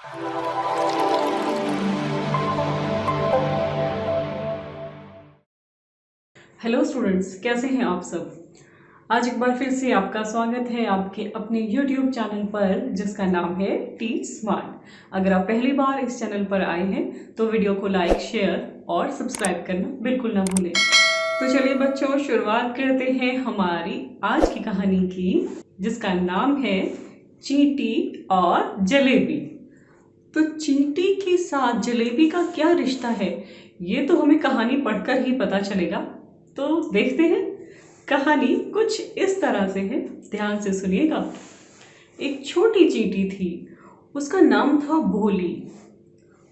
Hello students, कैसे हैं आप सब। आज एक बार फिर से आपका स्वागत है आपके अपने YouTube चैनल पर जिसका नाम है टीच स्मार्ट। अगर आप पहली बार इस चैनल पर आए हैं तो वीडियो को लाइक, शेयर और सब्सक्राइब करना बिल्कुल ना भूलें। तो चलिए बच्चों, शुरुआत करते हैं हमारी आज की कहानी की, जिसका नाम है चींटी और जलेबी। तो चींटी के साथ जलेबी का क्या रिश्ता है, ये तो हमें कहानी पढ़कर ही पता चलेगा। तो देखते हैं। कहानी कुछ इस तरह से है, ध्यान से सुनिएगा। एक छोटी चींटी थी, उसका नाम था भोली।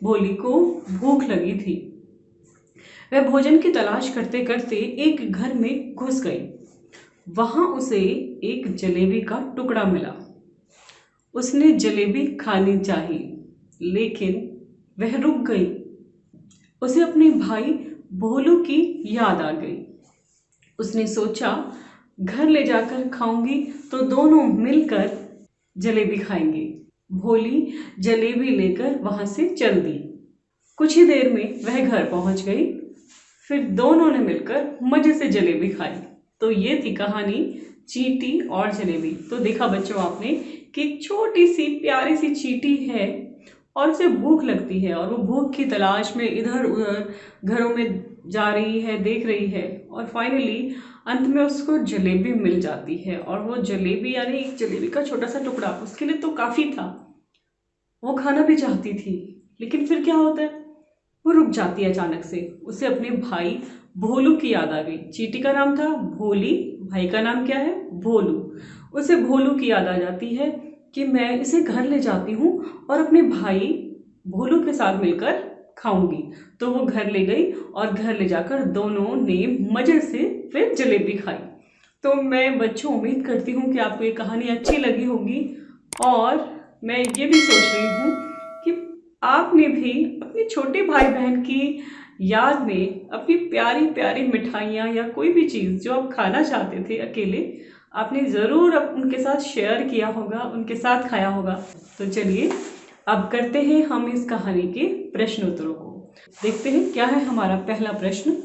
भोली को भूख लगी थी। वह भोजन की तलाश करते करते एक घर में घुस गई। वहां उसे एक जलेबी का टुकड़ा मिला। उसने जलेबी खानी चाही, लेकिन वह रुक गई। उसे अपने भाई भोलू की याद आ गई। उसने सोचा, घर ले जाकर खाऊंगी तो दोनों मिलकर जलेबी खाएंगे। भोली जलेबी लेकर वहां से चल दी। कुछ ही देर में वह घर पहुंच गई। फिर दोनों ने मिलकर मजे से जलेबी खाई। तो ये थी कहानी चींटी और जलेबी। तो देखा बच्चों आपने कि छोटी सी प्यारी सी चींटी है और उसे भूख लगती है और वो भूख की तलाश में इधर उधर घरों में जा रही है, देख रही है, और फाइनली अंत में उसको जलेबी मिल जाती है। और वो जलेबी यानी एक जलेबी का छोटा सा टुकड़ा उसके लिए तो काफ़ी था। वो खाना भी चाहती थी, लेकिन फिर क्या होता है, वो रुक जाती है अचानक से। उसे अपने भाई भोलू की याद आ गई। चींटी का नाम था भोली, भाई का नाम क्या है, भोलू। उसे भोलू की याद आ जाती है कि मैं इसे घर ले जाती हूँ और अपने भाई भोलू के साथ मिलकर खाऊंगी। तो वो घर ले गई और घर ले जाकर दोनों ने मजे से फिर जलेबी खाई। तो मैं बच्चों उम्मीद करती हूँ कि आपको ये कहानी अच्छी लगी होगी, और मैं ये भी सोच रही हूँ कि आपने भी अपने छोटे भाई बहन की याद में अपनी प्यारी प्यारी मिठाइयाँ या कोई भी चीज़ जो आप खाना चाहते थे अकेले, आपने ज़रूर उनके साथ शेयर किया होगा, उनके साथ खाया होगा। तो चलिए अब करते हैं हम इस कहानी के प्रश्न उत्तरों को। देखते हैं क्या है हमारा पहला प्रश्न।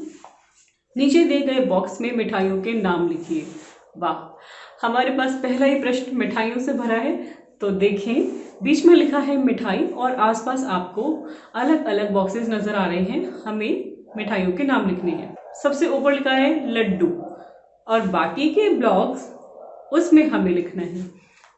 नीचे दिए गए बॉक्स में मिठाइयों के नाम लिखिए। वाह, हमारे पास पहला ही प्रश्न मिठाइयों से भरा है। तो देखें, बीच में लिखा है मिठाई और आसपास आपको अलग अलग बॉक्सेस नजर आ रहे हैं। हमें मिठाइयों के नाम लिखने हैं। सबसे ऊपर लिखा है लड्डू, और बाकी के ब्लॉक्स उसमें हमें लिखना है।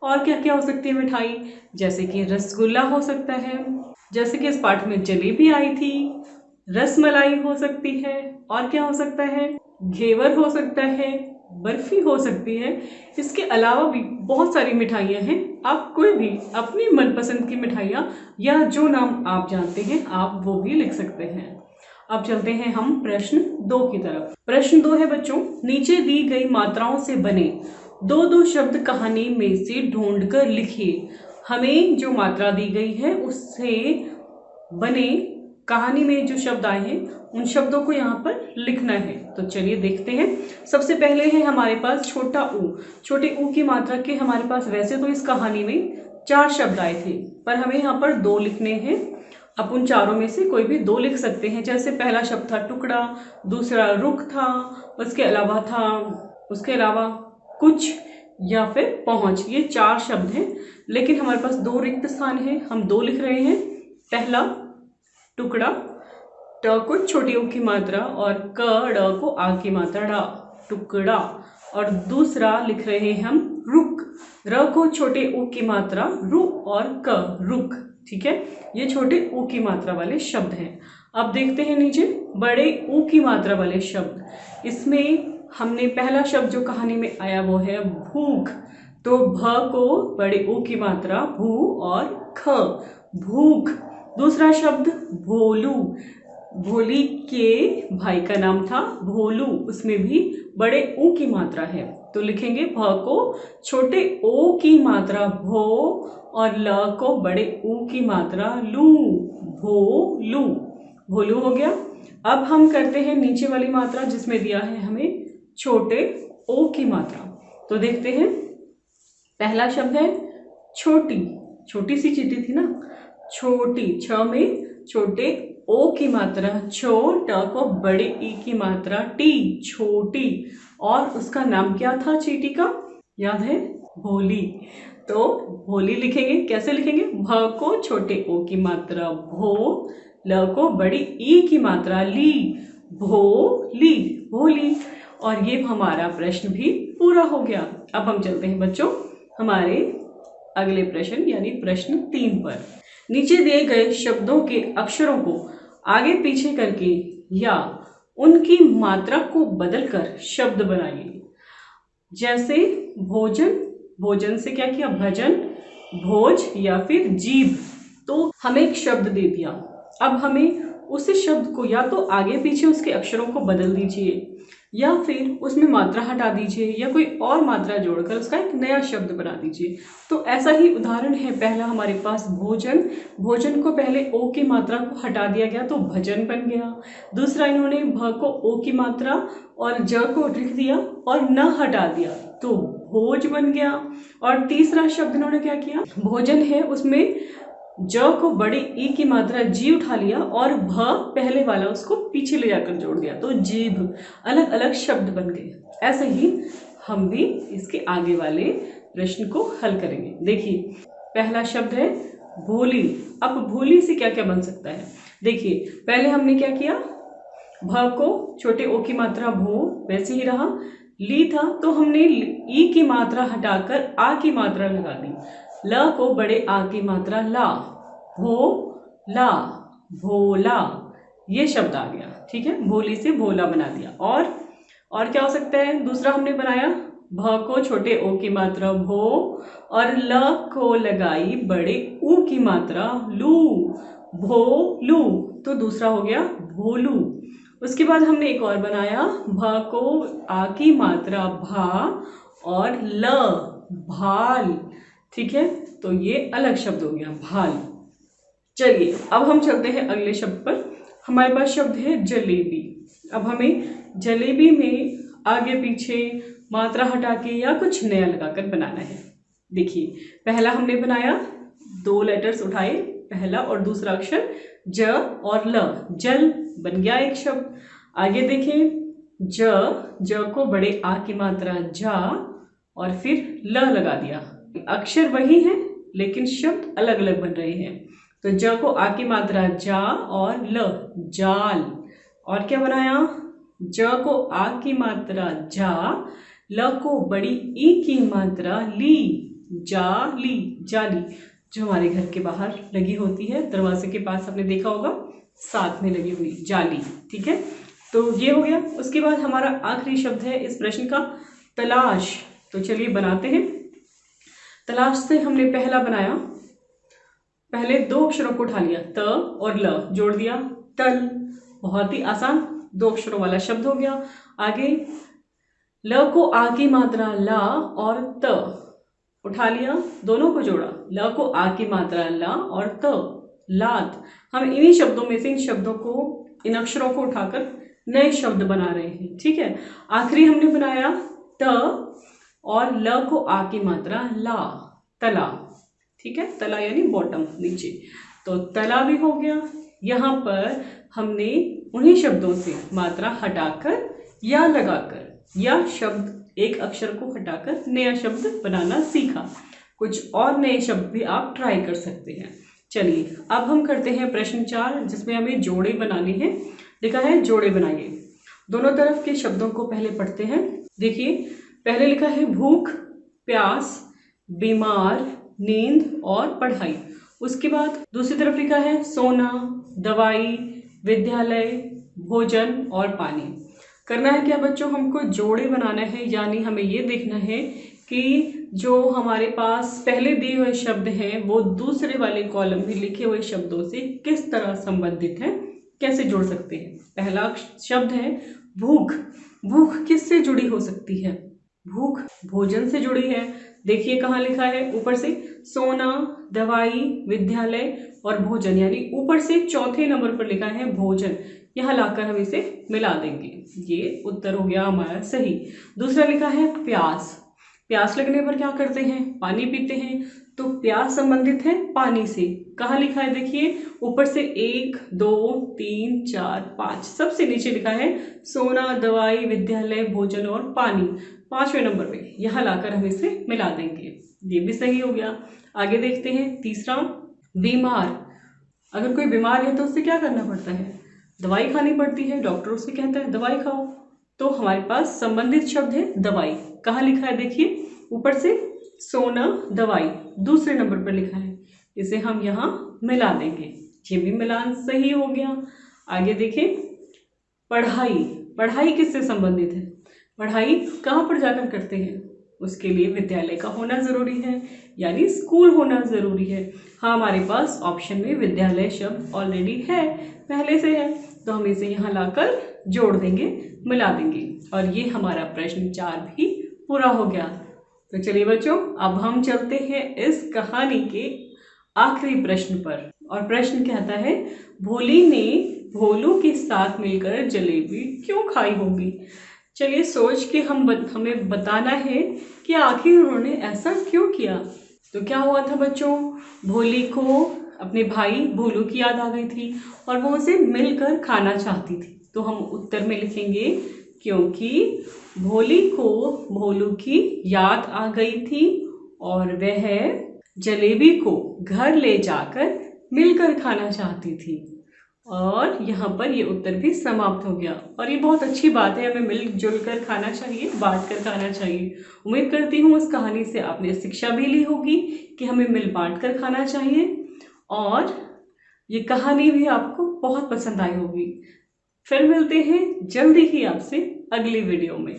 और क्या क्या हो सकती है मिठाई, जैसे कि रसगुल्ला हो सकता है, जैसे कि इस पाठ में जलेबी आई थी, रसमलाई हो सकती है, और क्या हो सकता है, घेवर हो सकता है, बर्फी हो सकती है। इसके अलावा भी बहुत सारी मिठाइयाँ हैं। आप कोई भी अपनी मनपसंद की मिठाइयाँ या जो नाम आप जानते हैं आप वो भी लिख सकते हैं। अब चलते हैं हम प्रश्न 2 की तरफ। प्रश्न 2 है बच्चों, नीचे दी गई मात्राओं से बने दो दो शब्द कहानी में से ढूंढकर लिखिए। हमें जो मात्रा दी गई है उससे बने कहानी में जो शब्द आए हैं उन शब्दों को यहाँ पर लिखना है। तो चलिए देखते हैं। सबसे पहले है हमारे पास छोटा ऊ। छोटे ऊ की मात्रा के हमारे पास वैसे तो इस कहानी में 4 शब्द आए थे, पर हमें यहाँ पर 2 लिखने हैं। आप उन चारों में से कोई भी 2 लिख सकते हैं। जैसे पहला शब्द था टुकड़ा, दूसरा रुख था, उसके अलावा कुछ, या फिर पहुंच। ये 4 शब्द हैं, लेकिन हमारे पास 2 रिक्त स्थान हैं। हम 2 लिख रहे हैं। पहला टुकड़ा, ट को छोटी ऊ की मात्रा और क ड को आ की मात्रा डा, टुकड़ा। और दूसरा लिख रहे हैं हम रुक, र को छोटे ऊ की मात्रा रु और क, रुक। ठीक है, ये छोटे ऊ की मात्रा वाले शब्द हैं। अब देखते हैं नीचे बड़े ऊ की मात्रा वाले शब्द। इसमें हमने पहला शब्द जो कहानी में आया वो है भूख। तो भ को बड़े ऊ की मात्रा भू और ख, भूख। दूसरा शब्द भोलू, भोली के भाई का नाम था भोलू, उसमें भी बड़े ऊ की मात्रा है। तो लिखेंगे भ को छोटे ओ की मात्रा भो और ल को बड़े ऊ की मात्रा लू, भोलू। भोलू हो गया। अब हम करते हैं नीचे वाली मात्रा जिसमें दिया है हमें छोटे ओ की मात्रा। तो देखते हैं, पहला शब्द है छोटी, छोटी सी चींटी थी ना, छोटी, छ में छोटे ओ की मात्रा छो, ट को बड़े ई की मात्रा टी, छोटी। और उसका नाम क्या था चींटी का? याद है? भोली। तो भोली लिखेंगे, कैसे लिखेंगे? भ को छोटे ओ की मात्रा भो, ल को बड़ी ई की मात्रा ली, भोली, भोली। और ये हमारा प्रश्न भी पूरा हो गया। अब हम चलते हैं बच्चों हमारे अगले प्रश्न यानी प्रश्न 3 पर। नीचे दिए गए शब्दों के अक्षरों को आगे पीछे करके या उनकी मात्रा को बदलकर शब्द बनाइए। जैसे भोजन, भोजन से क्या किया? भजन, भोज या फिर जीभ। तो हमें एक शब्द दे दिया, अब हमें उस शब्द को या तो आगे पीछे उसके अक्षरों को बदल दीजिए या फिर उसमें मात्रा हटा दीजिए या कोई और मात्रा जोड़कर उसका एक नया शब्द बना दीजिए। तो ऐसा ही उदाहरण है, पहला हमारे पास भोजन, भोजन को पहले ओ की मात्रा को हटा दिया गया तो भजन बन गया। दूसरा इन्होंने भ को ओ की मात्रा और ज को लिख दिया और न हटा दिया तो भोज बन गया। और तीसरा शब्द इन्होंने क्या किया? भोजन है उसमें ज को बड़ी ई की मात्रा जी उठा लिया और भ पहले वाला उसको पीछे ले जाकर जोड़ दिया तो जीभ। अलग अलग शब्द बन गए। ऐसे ही हम भी इसके आगे वाले प्रश्न को हल करेंगे। देखिए पहला शब्द है भोली। अब भोली से क्या क्या बन सकता है? देखिए पहले हमने क्या किया? भ को छोटे ओ की मात्रा भो वैसे ही रहा, ली था तो हमने ई की मात्रा हटाकर आ की मात्रा लगा दी, ल को बड़े आ की मात्रा ला, भोला, भोला, ये शब्द आ गया। ठीक है, भोली से भोला बना दिया। और क्या हो सकता है? दूसरा हमने बनाया भ को छोटे ओ की मात्रा भो और ल को लगाई बड़े ऊ की मात्रा लू, भोलू, तो दूसरा हो गया भोलू। उसके बाद हमने एक और बनाया भ को आ की मात्रा भा और ल, भाल। ठीक है, तो ये अलग शब्द हो गया भाल। चलिए अब हम चलते हैं अगले शब्द पर। हमारे पास शब्द है जलेबी। अब हमें जलेबी में आगे पीछे मात्रा हटा के या कुछ नया लगाकर बनाना है। देखिए पहला हमने बनाया, 2 लेटर्स उठाए, पहला और दूसरा अक्षर ज और ल, जल बन गया एक शब्द। आगे देखें ज को बड़े आ की मात्रा जा और फिर ल लगा दिया। अक्षर वही है लेकिन शब्द अलग अलग बन रहे हैं। तो ज को आ की मात्रा जा और ल, जाल। और क्या बनाया? ज को आ की मात्रा जा, ल को बड़ी ई की मात्रा ली, जाली, जाली, जो हमारे घर के बाहर लगी होती है, दरवाजे के पास आपने देखा होगा साथ में लगी हुई जाली। ठीक है, तो ये हो गया। उसके बाद हमारा आखिरी शब्द है इस प्रश्न का तलाश। तो चलिए बनाते हैं। तलाश से हमने पहला बनाया, पहले 2 अक्षरों को उठा लिया, त और ल जोड़ दिया, तल। बहुत ही आसान 2 अक्षरों वाला शब्द हो गया। आगे ल को आ की मात्रा ला और त उठा लिया, दोनों को जोड़ा, ल को आ की मात्रा ला और त, लात। हम इन्हीं शब्दों में से इन शब्दों को, इन अक्षरों को उठाकर नए शब्द बना रहे हैं। ठीक है, आखिरी हमने बनाया त और ल को आ की मात्रा ला, तला। ठीक है, तला यानी बॉटम, नीचे, तो तला भी हो गया। यहाँ पर हमने उन्हीं शब्दों से मात्रा हटाकर या लगाकर या शब्द एक अक्षर को हटाकर नया शब्द बनाना सीखा। कुछ और नए शब्द भी आप ट्राई कर सकते हैं। चलिए अब हम करते हैं प्रश्न 4 जिसमें हमें जोड़े बनाने हैं। लिखा है जोड़े बनाइए। दोनों तरफ के शब्दों को पहले पढ़ते हैं। देखिए पहले लिखा है भूख, प्यास, बीमार, नींद और पढ़ाई। उसके बाद दूसरी तरफ लिखा है सोना, दवाई, विद्यालय, भोजन और पानी। करना है क्या बच्चों? हमको जोड़े बनाना है, यानी हमें ये देखना है कि जो हमारे पास पहले दिए हुए शब्द हैं वो दूसरे वाले कॉलम में लिखे हुए शब्दों से किस तरह संबंधित है, कैसे जोड़ सकते हैं। पहला शब्द है भूख। भूख किससे जुड़ी हो सकती है? भूख भोजन से जुड़ी है। देखिए कहाँ लिखा है, ऊपर से सोना, दवाई, विद्यालय और भोजन, यानी ऊपर से चौथे नंबर पर लिखा है भोजन। यहाँ लाकर हम इसे मिला देंगे, ये उत्तर हो गया हमारा सही। दूसरा लिखा है प्यास। प्यास लगने पर क्या करते हैं? पानी पीते हैं। तो प्यास संबंधित है पानी से। कहाँ लिखा है देखिए, ऊपर से 1 2 3 4 5, सबसे नीचे लिखा है सोना, दवाई, विद्यालय, भोजन और पानी, 5वें नंबर पे। यहाँ लाकर हम इसे मिला देंगे, ये भी सही हो गया। आगे देखते हैं तीसरा, बीमार। अगर कोई बीमार है तो उससे क्या करना पड़ता है, दवाई खानी पड़ती है, डॉक्टर उसे कहता है दवाई खाओ। तो हमारे पास संबंधित शब्द है दवाई। कहाँ लिखा है देखिए, ऊपर से सोना, दवाई, दूसरे नंबर पर लिखा है, इसे हम यहाँ मिला देंगे, ये भी मिलान सही हो गया। आगे देखें, पढ़ाई। पढ़ाई किससे संबंधित है, पढ़ाई कहाँ पर जाकर करते हैं, उसके लिए विद्यालय का होना जरूरी है, यानी स्कूल होना जरूरी है। हाँ, हमारे पास ऑप्शन में विद्यालय शब्द ऑलरेडी है, पहले से है, तो हम इसे यहाँ लाकर जोड़ देंगे, मिला देंगे, और ये हमारा प्रश्न 4 भी पूरा हो गया। तो चलिए बच्चों, अब हम चलते हैं इस कहानी के आखिरी प्रश्न पर, और प्रश्न कहता है, भोली ने भोलू के साथ मिलकर जलेबी क्यों खाई होगी। चलिए सोच के हमें बताना है कि आखिर उन्होंने ऐसा क्यों किया। तो क्या हुआ था बच्चों, भोली को अपने भाई भोलू की याद आ गई थी और वो उसे मिलकर खाना चाहती थी। तो हम उत्तर में लिखेंगे, क्योंकि भोली को भोलू की याद आ गई थी और वह जलेबी को घर ले जाकर मिलकर खाना चाहती थी। और यहाँ पर ये उत्तर भी समाप्त हो गया। और ये बहुत अच्छी बात है, हमें मिलजुल कर खाना चाहिए, बांट कर खाना चाहिए। उम्मीद करती हूँ उस कहानी से आपने शिक्षा भी ली होगी कि हमें मिल बांट कर खाना चाहिए, और ये कहानी भी आपको बहुत पसंद आई होगी। फिर मिलते हैं जल्दी ही आपसे अगली वीडियो में।